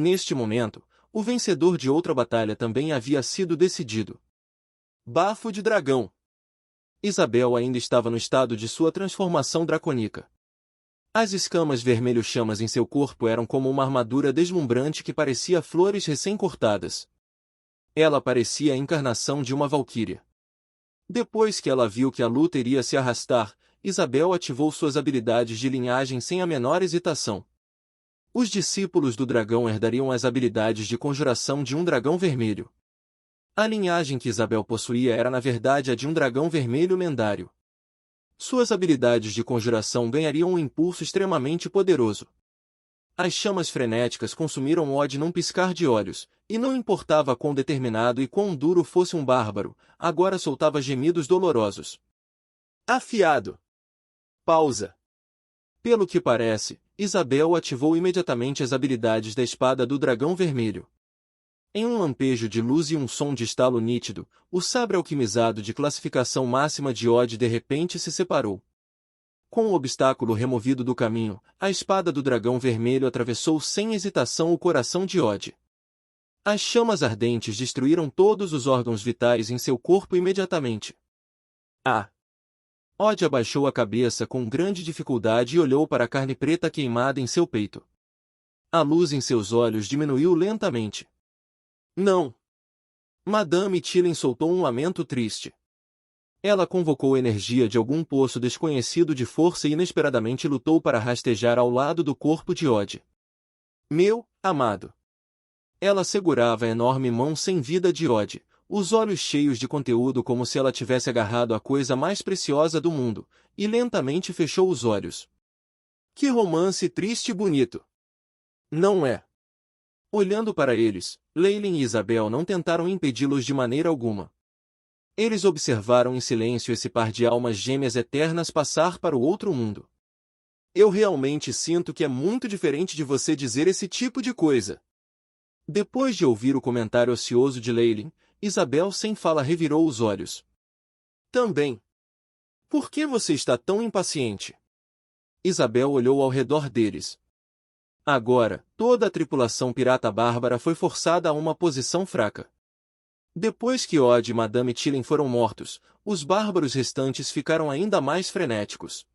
Neste momento, o vencedor de outra batalha também havia sido decidido. Bafo de dragão. Isabel ainda estava no estado de sua transformação dracônica. As escamas vermelho-chamas em seu corpo eram como uma armadura deslumbrante que parecia flores recém-cortadas. Ela parecia a encarnação de uma valquíria. Depois que ela viu que a luta iria se arrastar, Isabel ativou suas habilidades de linhagem sem a menor hesitação. Os discípulos do dragão herdariam as habilidades de conjuração de um dragão vermelho. A linhagem que Isabel possuía era na verdade a de um dragão vermelho lendário. Suas habilidades de conjuração ganhariam um impulso extremamente poderoso. As chamas frenéticas consumiram Odd num piscar de olhos, e não importava quão determinado e quão duro fosse um bárbaro, agora soltava gemidos dolorosos. Afiado. Pausa. Pelo que parece, Isabel ativou imediatamente as habilidades da espada do dragão vermelho. Em um lampejo de luz e um som de estalo nítido, o sabre alquimizado de classificação máxima de Odd de repente se separou. Com o obstáculo removido do caminho, a espada do dragão vermelho atravessou sem hesitação o coração de Odd. As chamas ardentes destruíram todos os órgãos vitais em seu corpo imediatamente. Odd abaixou a cabeça com grande dificuldade e olhou para a carne preta queimada em seu peito. A luz em seus olhos diminuiu lentamente. Não! Madame Tillen soltou um lamento triste. Ela convocou energia de algum poço desconhecido de força e inesperadamente lutou para rastejar ao lado do corpo de Odd. Meu amado! Ela segurava a enorme mão sem vida de Odd, os olhos cheios de conteúdo como se ela tivesse agarrado a coisa mais preciosa do mundo, e lentamente fechou os olhos. Que romance triste e bonito! Não é? Olhando para eles, Leylin e Isabel não tentaram impedi-los de maneira alguma. Eles observaram em silêncio esse par de almas gêmeas eternas passar para o outro mundo. Eu realmente sinto que é muito diferente de você dizer esse tipo de coisa. Depois de ouvir o comentário ocioso de Leylin, Isabel sem fala revirou os olhos. Também. Por que você está tão impaciente? Isabel olhou ao redor deles. Agora, toda a tripulação pirata bárbara foi forçada a uma posição fraca. Depois que Odd e Madame Tillen foram mortos, os bárbaros restantes ficaram ainda mais frenéticos.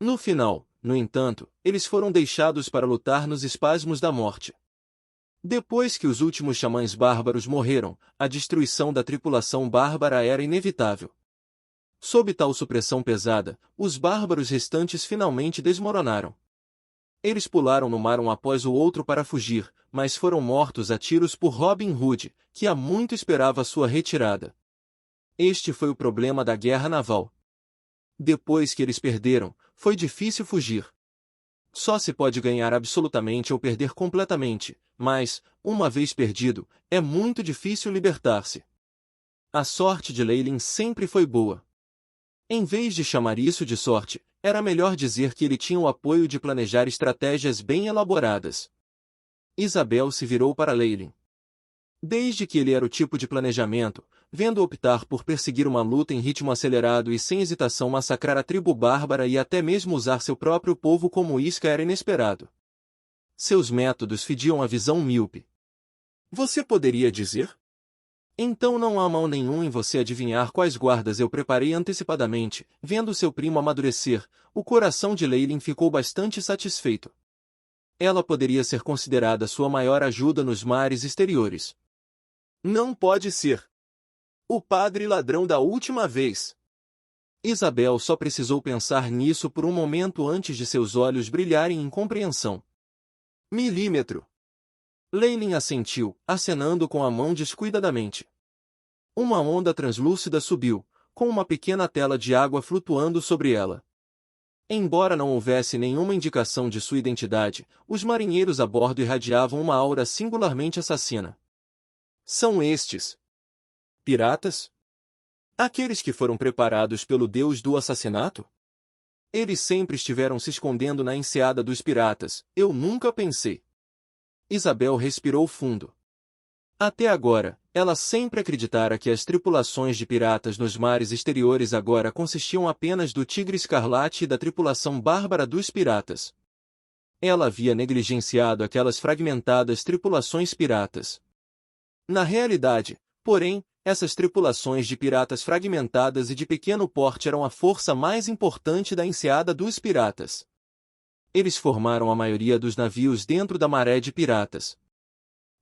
No final, no entanto, eles foram deixados para lutar nos espasmos da morte. Depois que os últimos xamãs bárbaros morreram, a destruição da tripulação bárbara era inevitável. Sob tal supressão pesada, os bárbaros restantes finalmente desmoronaram. Eles pularam no mar um após o outro para fugir, mas foram mortos a tiros por Robin Hood, que há muito esperava sua retirada. Este foi o problema da guerra naval. Depois que eles perderam, foi difícil fugir. Só se pode ganhar absolutamente ou perder completamente, mas, uma vez perdido, é muito difícil libertar-se. A sorte de Leylin sempre foi boa. Em vez de chamar isso de sorte, era melhor dizer que ele tinha o apoio de planejar estratégias bem elaboradas. Isabel se virou para Leylin. Desde que ele era o tipo de planejamento, vendo optar por perseguir uma luta em ritmo acelerado e sem hesitação massacrar a tribo bárbara e até mesmo usar seu próprio povo como isca era inesperado. Seus métodos fediam a visão míope. Você poderia dizer? Então não há mal nenhum em você adivinhar quais guardas eu preparei antecipadamente. Vendo seu primo amadurecer, o coração de Leylin ficou bastante satisfeito. Ela poderia ser considerada sua maior ajuda nos mares exteriores. Não pode ser. O padre ladrão da última vez. Isabel só precisou pensar nisso por um momento antes de seus olhos brilharem em compreensão. Milímetro. Leylin assentiu, acenando com a mão descuidadamente. Uma onda translúcida subiu, com uma pequena tela de água flutuando sobre ela. Embora não houvesse nenhuma indicação de sua identidade, os marinheiros a bordo irradiavam uma aura singularmente assassina. São estes piratas? Aqueles que foram preparados pelo deus do assassinato? Eles sempre estiveram se escondendo na enseada dos piratas, eu nunca pensei. Isabel respirou fundo. Até agora, ela sempre acreditara que as tripulações de piratas nos mares exteriores agora consistiam apenas do Tigre Escarlate e da tripulação bárbara dos piratas. Ela havia negligenciado aquelas fragmentadas tripulações piratas. Na realidade, porém, essas tripulações de piratas fragmentadas e de pequeno porte eram a força mais importante da enseada dos piratas. Eles formaram a maioria dos navios dentro da maré de piratas.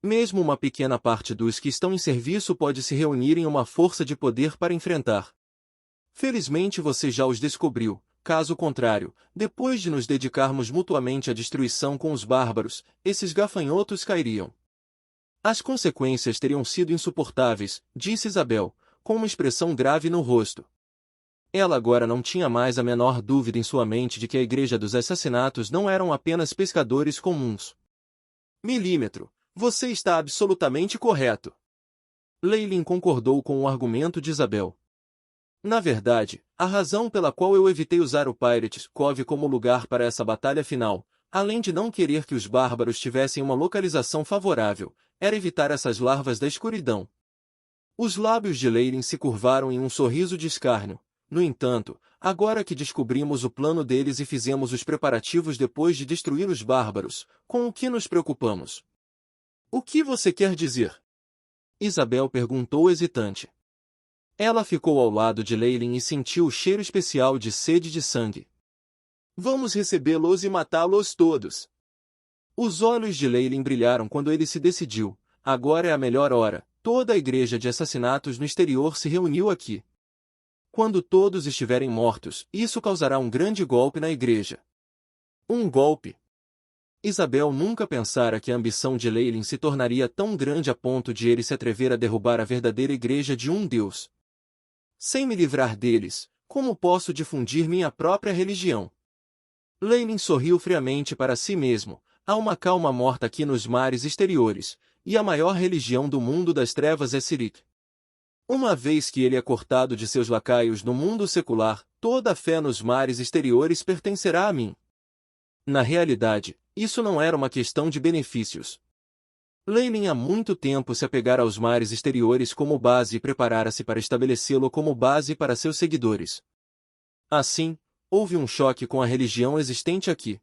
Mesmo uma pequena parte dos que estão em serviço pode se reunir em uma força de poder para enfrentar. Felizmente você já os descobriu, caso contrário, depois de nos dedicarmos mutuamente à destruição com os bárbaros, esses gafanhotos cairiam. As consequências teriam sido insuportáveis, disse Isabel, com uma expressão grave no rosto. Ela agora não tinha mais a menor dúvida em sua mente de que a Igreja dos Assassinatos não eram apenas pescadores comuns. Milímetro, você está absolutamente correto. Leilin concordou com o argumento de Isabel. Na verdade, a razão pela qual eu evitei usar o Pirates Cove como lugar para essa batalha final, além de não querer que os bárbaros tivessem uma localização favorável, era evitar essas larvas da escuridão. Os lábios de Leilin se curvaram em um sorriso de escárnio. No entanto, agora que descobrimos o plano deles e fizemos os preparativos depois de destruir os bárbaros, com o que nos preocupamos? O que você quer dizer? Isabel perguntou hesitante. Ela ficou ao lado de Leilin e sentiu o cheiro especial de sede de sangue. Vamos recebê-los e matá-los todos. Os olhos de Leilin brilharam quando ele se decidiu. Agora é a melhor hora. Toda a igreja de assassinatos no exterior se reuniu aqui. Quando todos estiverem mortos, isso causará um grande golpe na igreja. Um golpe? Isabel nunca pensara que a ambição de Leilin se tornaria tão grande a ponto de ele se atrever a derrubar a verdadeira igreja de um Deus. Sem me livrar deles, como posso difundir minha própria religião? Leilin sorriu friamente para si mesmo. Há uma calma morta aqui nos mares exteriores, e a maior religião do mundo das trevas é Sirik. Uma vez que ele é cortado de seus lacaios no mundo secular, toda a fé nos mares exteriores pertencerá a mim. Na realidade, isso não era uma questão de benefícios. Leilin há muito tempo se apegara aos mares exteriores como base e preparara-se para estabelecê-lo como base para seus seguidores. Assim, houve um choque com a religião existente aqui.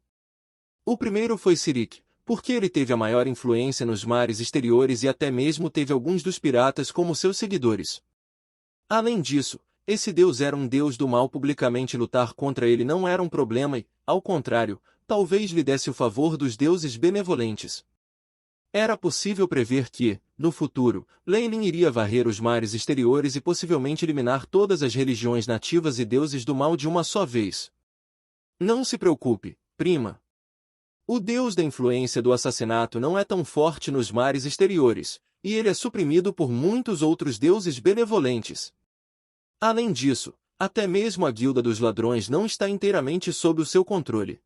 O primeiro foi Sirik, porque ele teve a maior influência nos mares exteriores e até mesmo teve alguns dos piratas como seus seguidores. Além disso, esse deus era um deus do mal. Publicamente lutar contra ele não era um problema e, ao contrário, talvez lhe desse o favor dos deuses benevolentes. Era possível prever que, no futuro, Leilin iria varrer os mares exteriores e possivelmente eliminar todas as religiões nativas e deuses do mal de uma só vez. Não se preocupe, prima. O deus da influência do assassinato não é tão forte nos mares exteriores, e ele é suprimido por muitos outros deuses benevolentes. Além disso, até mesmo a Guilda dos Ladrões não está inteiramente sob o seu controle.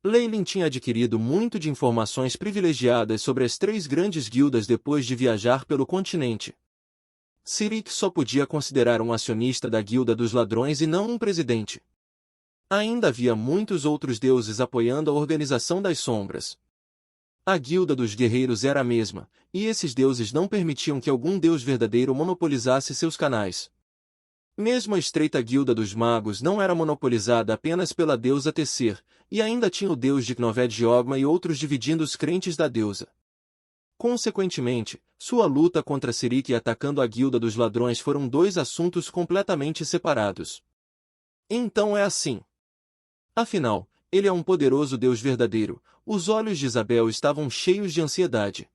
Leilin tinha adquirido muito de informações privilegiadas sobre as 3 grandes guildas depois de viajar pelo continente. Sirik só podia considerar um acionista da Guilda dos Ladrões e não um presidente. Ainda havia muitos outros deuses apoiando a Organização das Sombras. A Guilda dos Guerreiros era a mesma, e esses deuses não permitiam que algum deus verdadeiro monopolizasse seus canais. Mesmo a estreita Guilda dos Magos não era monopolizada apenas pela deusa Tecer, e ainda tinha o deus de Knoved-Yogma e outros dividindo os crentes da deusa. Consequentemente, sua luta contra Sirik e atacando a Guilda dos Ladrões foram 2 assuntos completamente separados. Então é assim. Afinal, ele é um poderoso Deus verdadeiro. Os olhos de Isabel estavam cheios de ansiedade.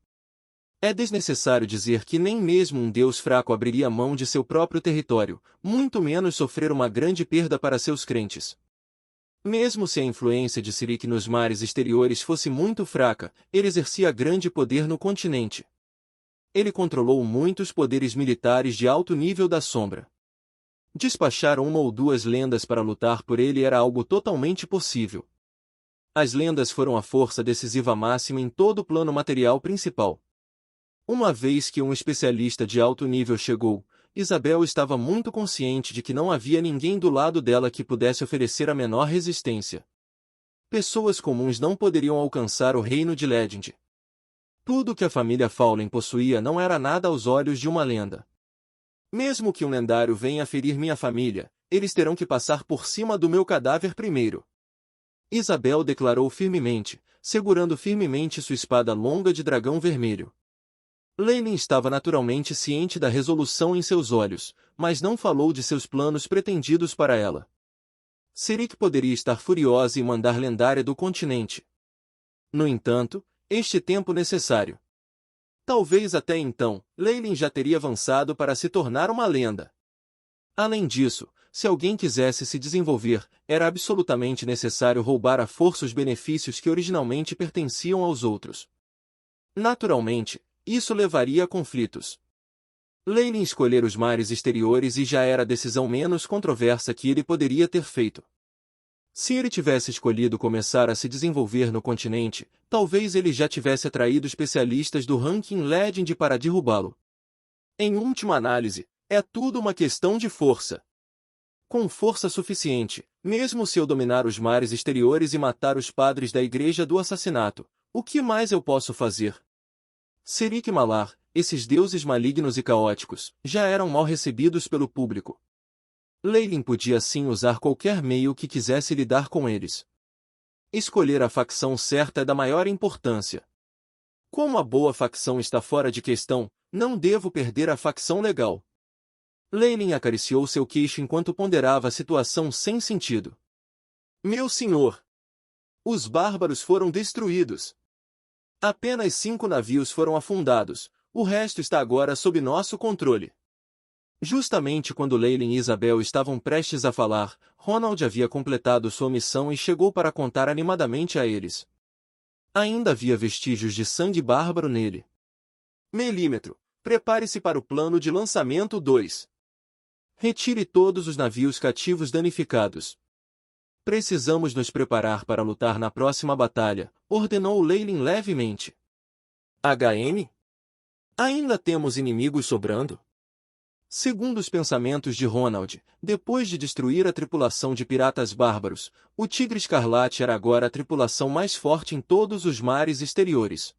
É desnecessário dizer que nem mesmo um Deus fraco abriria mão de seu próprio território, muito menos sofrer uma grande perda para seus crentes. Mesmo se a influência de Sirik nos mares exteriores fosse muito fraca, ele exercia grande poder no continente. Ele controlou muitos poderes militares de alto nível da sombra. Despachar 1 ou 2 lendas para lutar por ele era algo totalmente possível. As lendas foram a força decisiva máxima em todo o plano material principal. Uma vez que um especialista de alto nível chegou, Isabel estava muito consciente de que não havia ninguém do lado dela que pudesse oferecer a menor resistência. Pessoas comuns não poderiam alcançar o reino de Legend. Tudo que a família Fallen possuía não era nada aos olhos de uma lenda. Mesmo que um lendário venha ferir minha família, eles terão que passar por cima do meu cadáver primeiro. Isabel declarou firmemente, segurando firmemente sua espada longa de dragão vermelho. Leyline estava naturalmente ciente da resolução em seus olhos, mas não falou de seus planos pretendidos para ela. Ciric poderia estar furiosa e mandar lendária do continente. No entanto, este tempo necessário. Talvez até então, Leyline já teria avançado para se tornar uma lenda. Além disso, se alguém quisesse se desenvolver, era absolutamente necessário roubar à força os benefícios que originalmente pertenciam aos outros. Naturalmente, isso levaria a conflitos. Leyline escolher os mares exteriores e já era a decisão menos controversa que ele poderia ter feito. Se ele tivesse escolhido começar a se desenvolver no continente, talvez ele já tivesse atraído especialistas do ranking Legend para derrubá-lo. Em última análise, é tudo uma questão de força. Com força suficiente, mesmo se eu dominar os mares exteriores e matar os padres da igreja do assassinato, o que mais eu posso fazer? Ciric e Malar, esses deuses malignos e caóticos, já eram mal recebidos pelo público. Leyline podia sim usar qualquer meio que quisesse lidar com eles. Escolher a facção certa é da maior importância. Como a boa facção está fora de questão, não devo perder a facção legal. Leyline acariciou seu queixo enquanto ponderava a situação sem sentido. Meu senhor! Os bárbaros foram destruídos. Apenas 5 navios foram afundados, o resto está agora sob nosso controle. Justamente quando Leyline e Isabel estavam prestes a falar, Ronald havia completado sua missão e chegou para contar animadamente a eles. Ainda havia vestígios de sangue bárbaro nele. Milímetro, prepare-se para o plano de lançamento 2. Retire todos os navios cativos danificados. Precisamos nos preparar para lutar na próxima batalha, ordenou Leyline levemente. HM? Ainda temos inimigos sobrando? Segundo os pensamentos de Ronald, depois de destruir a tripulação de piratas bárbaros, o Tigre Escarlate era agora a tripulação mais forte em todos os mares exteriores.